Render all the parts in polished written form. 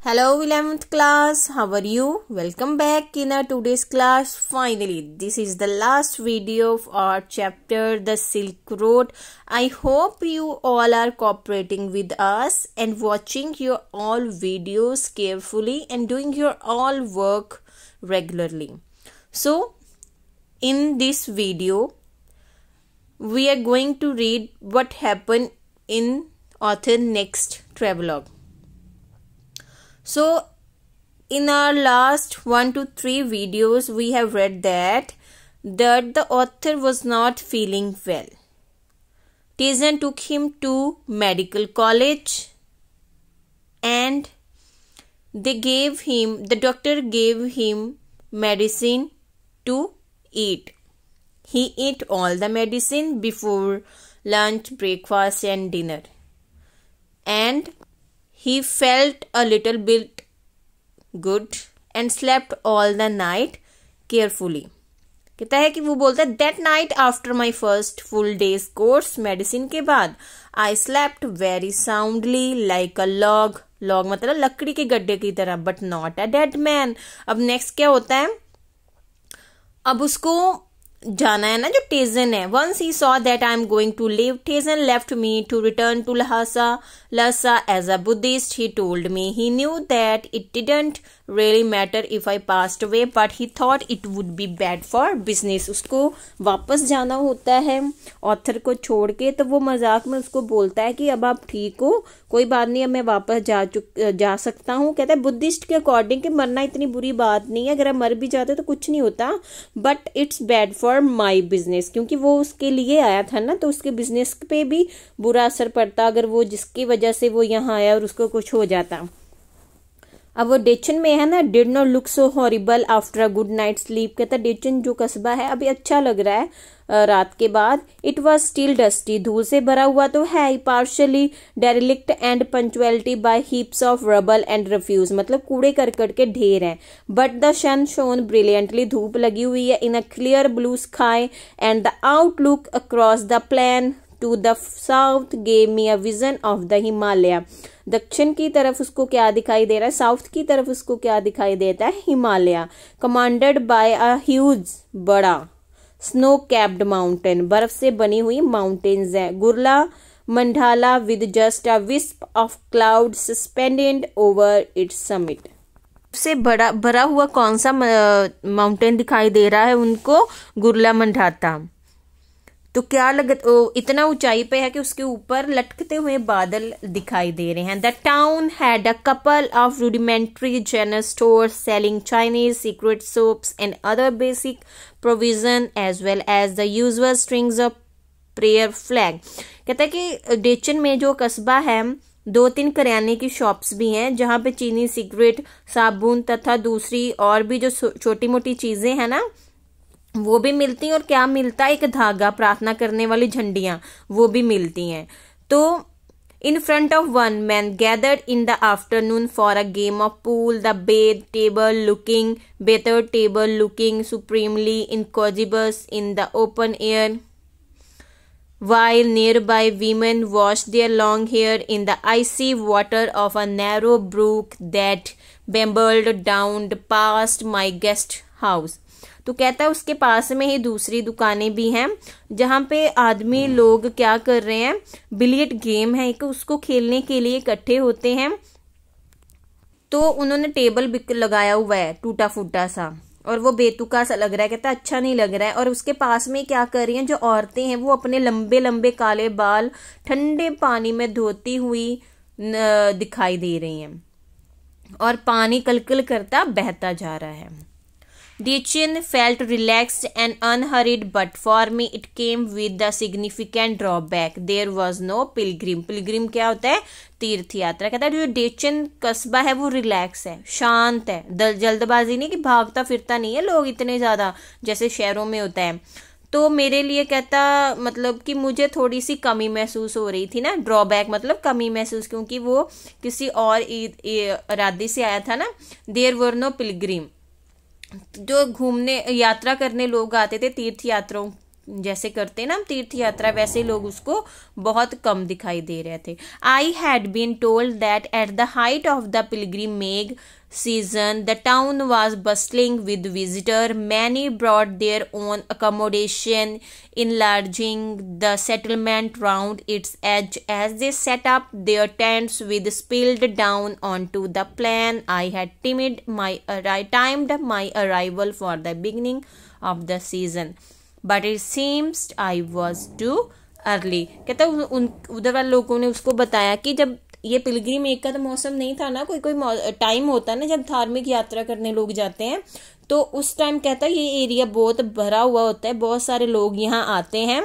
Hello 11th class, how are you? Welcome back in our today's class. Finally, this is the last video of our chapter, The Silk Road. I hope you all are cooperating with us and watching your all videos carefully and doing your all work regularly. So, in this video, we are going to read what happened in author next travelogue. So, in our last 1 to 3 videos, we have read that the author was not feeling well. Tizian took him to medical college and the doctor gave him medicine to eat. He ate all the medicine before lunch, breakfast and dinner. And he felt a little bit good and slept all the night carefully. कहता है कि वो बोलता है that night after my first full day's course medicine के बाद I slept very soundly like a log. log मतलब लकड़ी के गड्ढे की तरह but not a dead man. अब next क्या होता है? अब उसको जाना है ना जो Tizian है. Once he saw that I am going to leave, Tizian left me to return to Lhasa as a Buddhist. He told me he knew that it didn't really matter if I passed away, but he thought it would be bad for business. उसको वापस जाना होता है author को छोड़ के, तो वो मजाक में उसको बोलता है कि अब आप ठीक हो, कोई बात नहीं, अब मैं वापस जा सकता हूँ. कहता है बुद्धिस्ट के अकॉर्डिंग कि मरना इतनी बुरी बात नहीं है, अगर आप मर भी जाते तो कुछ नहीं होता, but it's bad for my business. क्योंकि वो उसके लिए आया था ना, तो उसके बिजनेस पे भी बुरा असर पड़ता अगर वो जिसकी वजह से वो यहाँ आया और उसको कुछ हो जाता. अब वो डेचन में है ना, did not look so horrible after a good night sleep. कहता डेचन जो कस्बा है अभी अच्छा लग रहा है रात के बाद. इट वॉज स्टिल डस्टी, धूल से भरा हुआ तो है, partially derelict and punctuated by heaps of rubble and refuse, मतलब कूड़े करकट के ढेर हैं. But the sun shone brilliantly, धूप लगी हुई है, in a clear blue sky and the outlook across the plain to the south gave me a vision of the Himalaya. दक्षिण की तरफ उसको क्या दिखाई दे रहा है, साउथ की तरफ उसको क्या दिखाई देता है, Himalaya. Commanded by a huge, बड़ा स्नो कैप्ड माउंटेन, बर्फ से बनी हुई माउंटेन्स है. Gurla Mandhata with just a wisp of cloud suspended over its summit. से भरा हुआ कौन सा माउंटेन दिखाई दे रहा है उनको, गुरला मंडाता. तो क्या इतना ऊंचाई पे है कि उसके ऊपर लटकते हुए बादल दिखाई दे रहे हैं. The town had a couple of rudimentary general store selling Chinese secret soaps and other basic provision as well as the usual strings of prayer flag. कहता है कि डेचन में जो कस्बा है 2-3 करियाने की शॉप्स भी हैं जहां पे चीनी, सिगरेट, साबुन तथा दूसरी और भी जो छोटी मोटी चीजें हैं ना वो भी मिलती हैं. और क्या मिलता है, एक धागा, प्रार्थना करने वाली झंडियां वो भी मिलती हैं. तो in front of one man gathered in the afternoon for a game of pool, the better table looking supremely incongruous in the open air, while nearby women washed their long hair in the icy water of a narrow brook that bambled down past my guest house. तो कहता है उसके पास में ही दूसरी दुकानें भी हैं जहां पे आदमी लोग क्या कर रहे हैं, बिलियर्ड गेम है एक, उसको खेलने के लिए इकट्ठे होते हैं. तो उन्होंने टेबल भी लगाया हुआ है टूटा फूटा सा और वो बेतुका सा लग रहा है. कहता अच्छा नहीं लग रहा है. और उसके पास में क्या कर रही हैं जो औरतें हैं, वो अपने लंबे लंबे काले बाल ठंडे पानी में धोती हुई दिखाई दे रही हैं और पानी कलकल करता बहता जा रहा है. Tizian felt relaxed and unhurried, but for me it came with the significant drawback. There was no pilgrim. Pilgrim क्या होता है, तीर्थ यात्रा. कहता है जो Tizian कस्बा है वो रिलैक्स है, शांत है, जल्दबाजी नहीं कि भागता फिरता नहीं है लोग इतने ज्यादा जैसे शहरों में होता है. तो मेरे लिए कहता मतलब कि मुझे थोड़ी सी कमी महसूस हो रही थी ना, ड्रॉबैक मतलब कमी महसूस, क्योंकि वो किसी और इरादे से आया था ना. देयर वर नो पिलग्रिम, जो घूमने यात्रा करने लोग आते थे तीर्थ जैसे करते हैं ना हम तीर्थ यात्रा, वैसे लोग उसको बहुत कम दिखाई दे रहे थे। I had been told that at the height of the pilgrimage season the town was bustling with visitors. Many brought their own accommodation, enlarging the settlement round its edge. As they set up their tents with spilled down onto the plain, I had timed my arrival for the beginning of the season, but it seems I was too early. कहता उधर वाले लोगों ने उसको बताया कि जब ये पिलग्रिम एक का तो मौसम नहीं था ना, कोई टाइम होता है ना जब धार्मिक यात्रा करने लोग जाते हैं, तो उस टाइम कहता है ये एरिया बहुत भरा हुआ होता है, बहुत सारे लोग यहाँ आते हैं,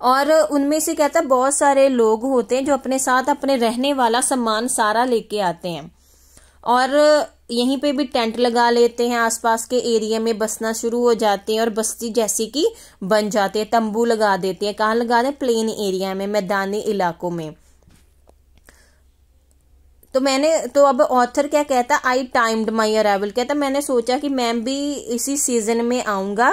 और उनमें से कहता है बहुत सारे लोग होते हैं जो अपने साथ अपने रहने वाला सामान सारा लेके आते हैं, और यहीं पे भी टेंट लगा लेते हैं, आसपास के एरिया में बसना शुरू हो जाते हैं और बस्ती जैसी की बन जाते हैं, तंबू लगा देते हैं। कहाँ लगा दें? प्लेन एरिया में, मैदानी इलाकों में। तो अब ऑथर क्या कहता, आई टाइम्ड माई अराइवल, कहता मैंने सोचा कि मैं भी इसी सीजन में आऊंगा,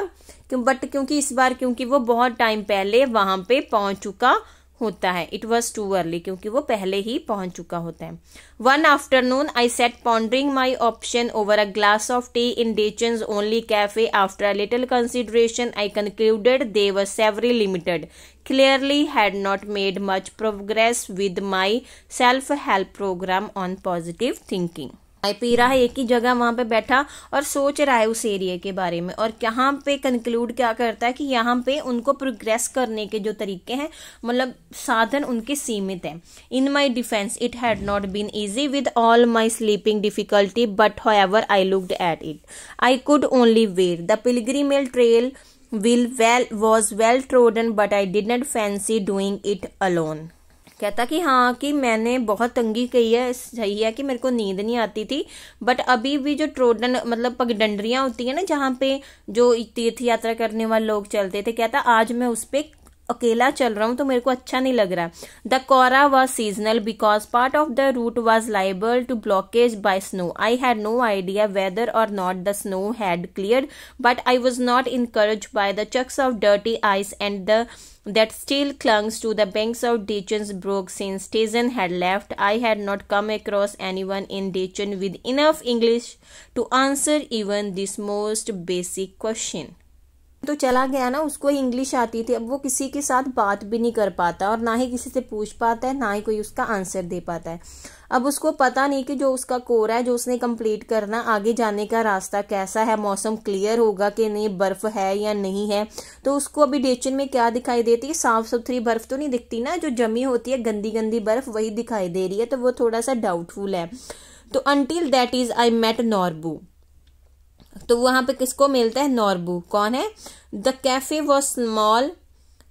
बट क्योंकि इस बार क्योंकि वो बहुत टाइम पहले वहां पे पहुंच चुका होता है, इट वॉज टू अर्ली, क्योंकि वो पहले ही पहुंच चुका होता है। One afternoon I sat pondering my option over a glass of tea in Darchen's only cafe. After a little consideration I concluded they were severely limited, clearly had not made much progress with my self-help program on positive thinking. चाय P रहा है एक ही जगह वहां पे बैठा और सोच रहा है उस एरिया के बारे में, और यहाँ पे कंक्लूड क्या करता है कि यहाँ पे उनको प्रोग्रेस करने के जो तरीके हैं, मतलब साधन उनके सीमित हैं। In my defence it had not been easy with all my sleeping difficulty, but however I looked at it I could only wait. The pilgrimage trail was well trodden, but I did not fancy doing it alone. कहता कि हाँ कि मैंने बहुत तंगी की है, सही है कि मेरे को नींद नहीं आती थी, बट अभी भी जो ट्रोडन मतलब पगडंडरियां होती है ना जहाँ पे जो तीर्थ यात्रा करने वाले लोग चलते थे, कहता आज मैं उस पे अकेला चल रहा हूं तो मेरे को अच्छा नहीं लग रहा। The kora was seasonal because part of the route was liable to blockage by snow. I had no idea whether or not the snow had cleared, but I was not encouraged by the chunks of dirty ice and that still clung to the banks of Dachau's brook since Station had left. I had not come across anyone in Dachau with enough English to answer even this most basic question. तो चला गया ना, उसको English आती थी, अब वो किसी के साथ बात भी नहीं कर पाता और ना ही किसी से पूछ पाता है, ना ही कोई उसका आंसर दे पाता है। अब उसको पता नहीं कि जो उसका कोरा है जो उसने कंप्लीट करना, आगे जाने का रास्ता कैसा है, मौसम क्लियर होगा कि नहीं, बर्फ है या नहीं है। तो उसको अभी डेचन में क्या दिखाई देती है? साफ सुथरी बर्फ तो नहीं दिखती ना, जो जमी होती है गंदी गंदी बर्फ वही दिखाई दे रही है, तो वो थोड़ा सा डाउटफुल है। तो until that is I met Norbu, तो वहां पे किसको मिलता है? नॉर्बू। कौन है? The cafe was small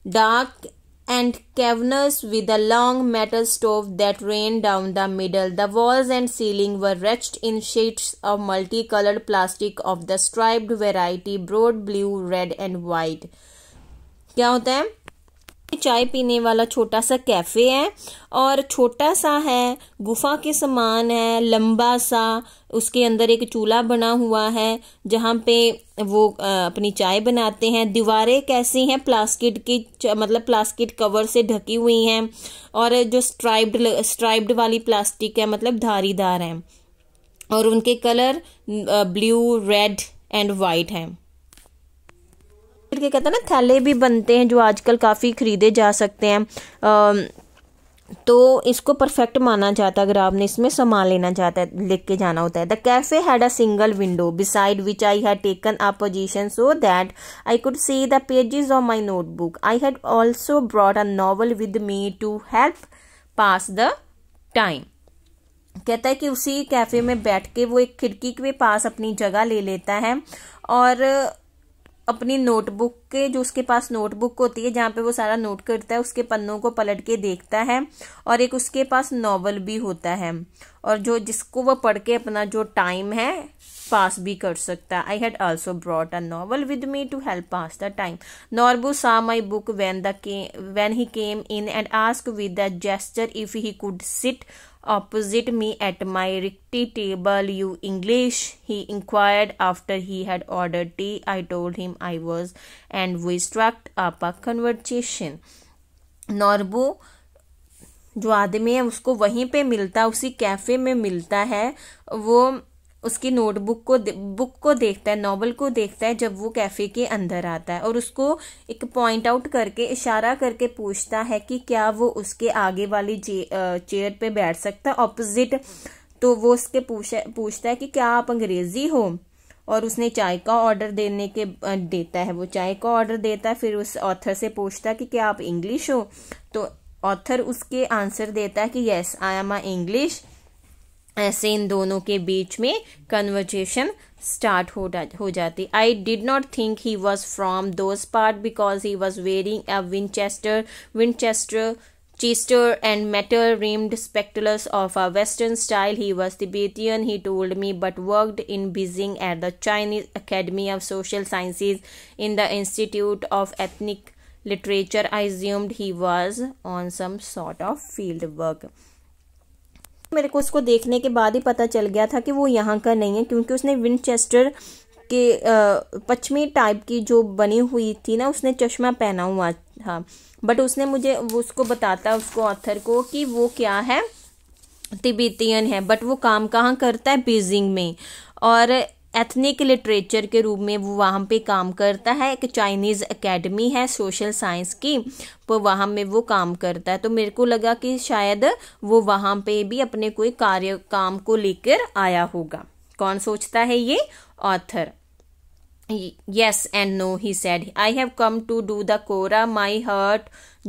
dark and cavernous with a long metal stove that ran down the middle. The walls and ceiling were etched in sheets of multicolored plastic of the striped variety, broad blue, red and white. क्या होता है? चाय पीने वाला छोटा सा cafe है और छोटा सा है, गुफा के समान है, लंबा सा, उसके अंदर एक चूल्हा बना हुआ है जहाँ पे वो अपनी चाय बनाते हैं। दीवारें कैसी हैं? प्लास्टिक की, मतलब प्लास्टिक कवर से ढकी हुई हैं, और जो स्ट्राइप्ड वाली प्लास्टिक है, मतलब धारीदार है, और उनके colour blue, red and white हैं। के कहते हैं ना थैले भी बनते हैं जो आजकल काफ़ी खरीदे जा सकते हैं, तो इसको परफेक्ट माना जाता है अगर आपने इसमें सामान लेना चाहता है, लेके जाना होता है। The cafe had a single window beside which I had taken a position so that I could see the pages of my notebook. I had also brought a novel with me to help pass the time. कहता है कि उसी cafe में बैठ के वो एक खिड़की के पास अपनी जगह ले लेता है और अपनी नोटबुक के, जो उसके पास नोटबुक होती है जहाँ पे वो सारा नोट करता है, उसके पन्नों को पलट के देखता है, और एक उसके पास नॉवल भी होता है, और जो जिसको वो पढ़ के अपना जो टाइम है पास भी कर सकता है। I had also brought a novel with me to help pass the time. Norbu saw my book when he came in and asked with a gesture if he could sit opposite me at my rickety table. You English? He inquired after he had ordered tea. I told him I was, and we struck up a conversation. Norbu जो आदमी है उसको वहीं पे मिलता है, उसी cafe में मिलता है। वो उसकी नोटबुक को बुक को देखता है, नॉवल को देखता है जब वो कैफे के अंदर आता है, और उसको एक पॉइंट आउट करके इशारा करके पूछता है कि क्या वो उसके आगे वाली चेयर पे बैठ सकता है, ऑपोजिट। तो वो उसके पूछता है कि क्या आप अंग्रेजी हो, और उसने चाय का ऑर्डर देता है, वो चाय का ऑर्डर देता है। फिर उस ऑथर से पूछता है कि क्या आप इंग्लिश हो, तो ऑथर उसके आंसर देता है कि यस आई एम इंग्लिश। ऐसे इन दोनों के बीच में कन्वर्सेशन स्टार्ट हो जाती। I did not think he was from those part because he was wearing a Winchester Chester and metal-rimmed spectacles of a Western style. He was Tibetan, he told me, but worked in Beijing at the Chinese Academy of Social Sciences in the Institute of Ethnic Literature. I assumed he was on some sort of field work. मेरे को उसको देखने के बाद ही पता चल गया था कि वो यहाँ का नहीं है, क्योंकि उसने विंचेस्टर के पश्चिमी टाइप की जो बनी हुई थी ना, उसने चश्मा पहना हुआ था। बट उसको बताता है उसको ऑथर को कि वो क्या है, तिब्बतियन है, बट वो काम कहाँ करता है, बीजिंग में, और एथनिक लिटरेचर के रूप में वो वहाँ पे काम करता है। एक चाइनीज़ एकेडमी है सोशल साइंस की, तो वहाँ में वो काम करता है। तो मेरे को लगा कि शायद वो वहाँ पे भी अपने कोई काम को लेकर आया होगा। कौन सोचता है ये, author. Yes and no, he said. I have come to do the Quora. My heart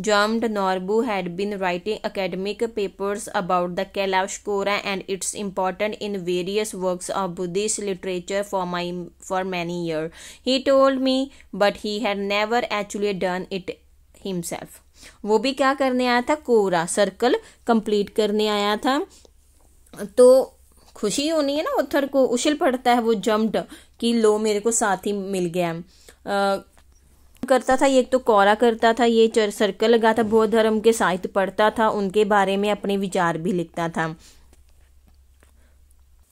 jumped. Norbu had been writing academic papers about the Kailash Quora and its importance in various works of Buddhist literature for many years. He told me, but he had never actually done it himself. वो भी क्या करने आया था, कोरा circle complete करने आया था। तो खुशी होनी है ना ऑथर को, उछल पड़ता है वो, जम्प्ड कि लो मेरे को साथी मिल गया। करता था ये, तो कोरा करता था, ये सर्कल लगा था, बौद्ध धर्म के साहित्य पढ़ता था, उनके बारे में अपने विचार भी लिखता था।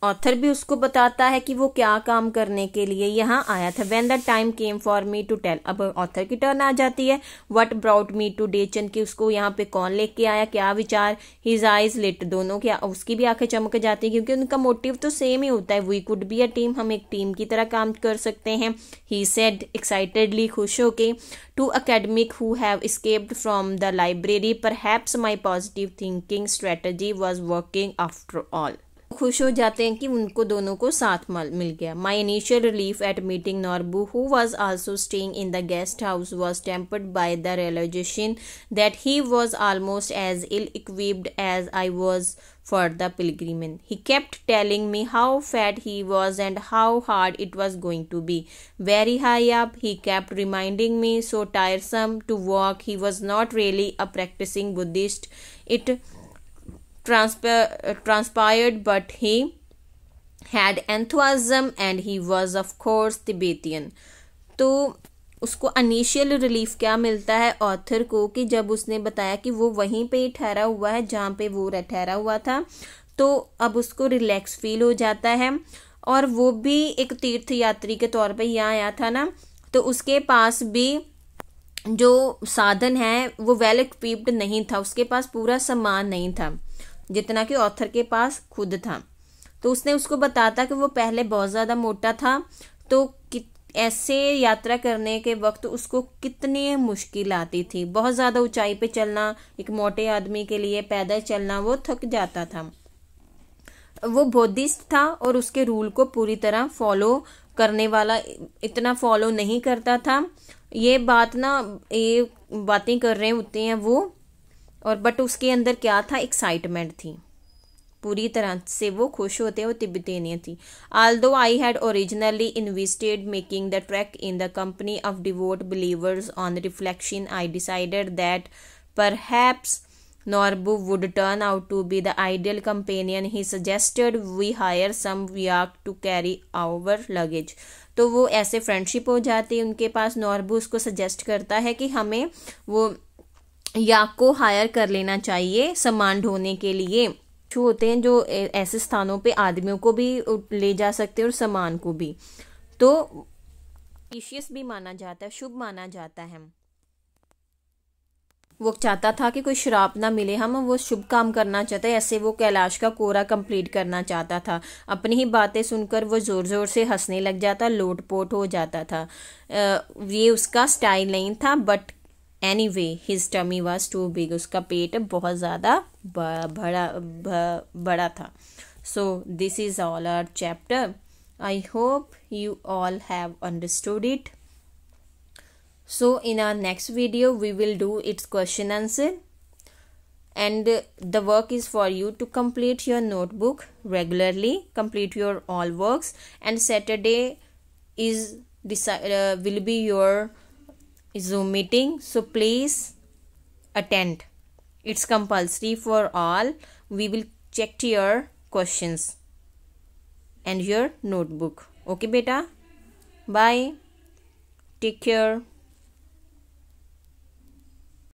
ऑथर भी उसको बताता है कि वो क्या काम करने के लिए यहाँ आया था। When the time came for me to tell, अब ऑथर की टर्न आ जाती है। What brought me to Dechen, कि उसको यहाँ पे कौन लेके आया, क्या विचार। His eyes lit, दोनों की उसकी भी आंखें चमक जाती है, क्योंकि उनका मोटिव तो सेम ही होता है। We could be a team, हम एक टीम की तरह काम कर सकते हैं। He said excitedly, खुश होके। To academic who have escaped from the library, perhaps my positive thinking strategy was working after all. खुश हो जाते हैं कि उनको दोनों को साथ मिल गया। My initial relief at meeting Norbu, who was also staying in the guest house, was tempered by the realization that he was almost as ill-equipped as I was for the pilgrimage. He kept telling me how fat he was and how hard it was going to be. Very high up, he kept reminding me, so tiresome to walk. He was not really a practicing Buddhist. It transpired, but he had enthusiasm and he was of course Tibetan. तो उसको initial relief क्या मिलता है author को, कि जब उसने बताया कि वो वहीं पे ही ठहरा हुआ है जहाँ पे वो ठहरा हुआ था, तो अब उसको रिलैक्स फील हो जाता है। और वो भी एक तीर्थ यात्री के तौर पे यहाँ आया था ना, तो उसके पास भी जो साधन है वो वेल इक्विप्ड नहीं था, उसके पास पूरा सामान नहीं था जितना कि ऑथर के पास खुद था। तो उसने उसको बताता कि वो पहले बहुत ज़्यादा मोटा था, तो ऐसे यात्रा करने के वक्त उसको कितनी मुश्किल आती थी। बहुत ज़्यादा ऊंचाई पे चलना एक मोटे आदमी के लिए, पैदल चलना, वो थक जाता था। वो बुद्धिस्ट था और उसके रूल को पूरी तरह फॉलो करने वाला इतना फॉलो नहीं करता था। ये बातें कर रहे होते हैं वो, और बट उसके अंदर क्या था, एक्साइटमेंट थी, पूरी तरह से वो खुश होते हैं, वो तिब्बतियन थी। Although I had originally envisaged making the trek in the company of devout believers, on reflection I decided that perhaps Norbu would turn out to be the ideal companion. He suggested we hire some yak to carry our luggage. तो वो ऐसे friendship हो जाती है उनके पास। नॉर्बू उसको suggest करता है कि हमें वो याक को हायर कर लेना चाहिए सामान ढोने के लिए। होते हैं जो ऐसे स्थानों पे आदमियों को भी ले जा सकते हैं और सामान को भी। तो ऑस्पिशियस भी माना जाता है, शुभ माना जाता है। वो चाहता था कि कोई श्राप ना मिले, हम वो शुभ काम करना चाहता है, ऐसे वो कैलाश का कोरा कंप्लीट करना चाहता था। अपनी ही बातें सुनकर वो जोर जोर से हंसने लग जाता, लोटपोट हो जाता था। ये उसका स्टाइल नहीं था, but anyway his tummy was too big, उसका पेट बहुत ज़्यादा बड़ा था। So this is all our chapter. I hope you all have understood it. So in our next video we will do its question answer, and the work is for you to complete your notebook regularly, complete your all works, and Saturday is will be your Zoom meeting, so please attend. It's compulsory for all. We will check your questions and your notebook. Okay beta, bye, take care.